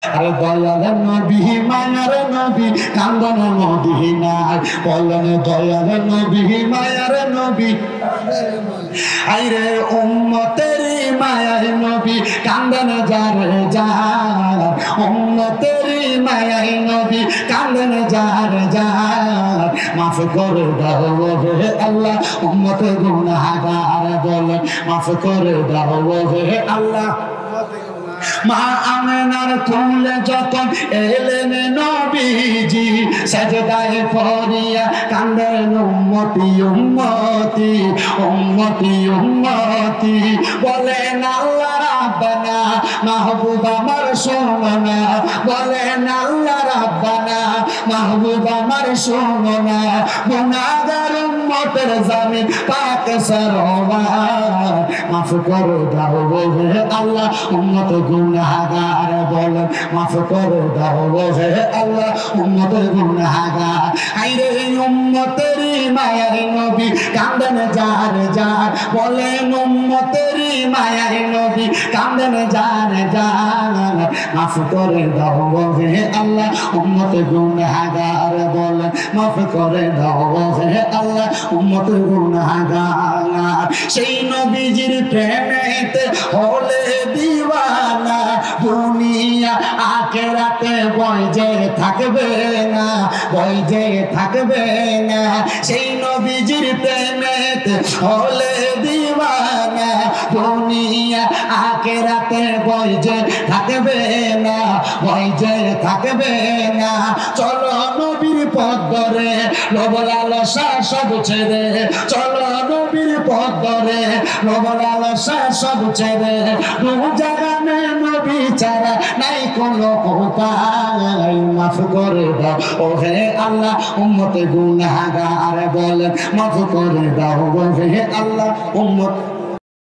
আরে দয়ালের নবী মায়ার নবী কান্দন মদিনায় বলেন দয়ালের নবী মায়ার নবী আইরে উম্মতেরই মায়ার নবী কান্দন যারে যার উম্মতেরই মায়ার নবী কান্দন যারে যার মাফ করে দাও হে আল্লাহ উম্মত গুনাহগার বলেন মাফ করে দাও হে আল্লাহ মা আমেনার কোলে যখন এলেন নবীজি সাজদায় পড়িয়া কান্দেন উম্মতি উম্মতি উম্মতি উম্মতি বলেন আল্লাহ রাব্বানা মাহবুব আমার শোনো না বলেন আল্লাহ রাব্বানা মাহবুব আমার শোনো না গুনাহগার উম্মতের জামিন পাক সরওয়ার মাফ করে দাও হে আল্লাহ উম্মত গুনাহগার বলেন মাফ করে দাও হে আল্লাহ উম্মত গুনাহগার আইরে উম্মতেরই মায়ার নবী কান্দেন যার যার বলেন উম্মতেরই মায়ার নবী কান্দেন যার যার মাফ করে দাও হে আল্লাহ উম্মত গুনাহগার বলেন মাফ করে দাও হে আল্লাহ উম্মত গুনাহগার সেই নবীজির প্রেমেতে হলে দিওয়ানা দুনিয়া আখিরাতে বয় যে থাকবে না বয় যে থাকবে না সেই নবীজির প্রেমেতে হলে দিওয়ানা দুনিয়া আখিরাতে বয় যে থাকবে না বয় যে থাকবে না চলো নবীর পথ ধরে লোভ লালসা সব ছেড়ে চলো নবীর পথ ধরে লোভ লালসা সব ছেড়ে দু জাগানে নবী ছাড়া নাই কোনো উপায় মাফ করে দাও ও হে আল্লাহ উম্মতে গুনাহগার বলেন মাফ করে দাও হে আল্লাহ উম্মত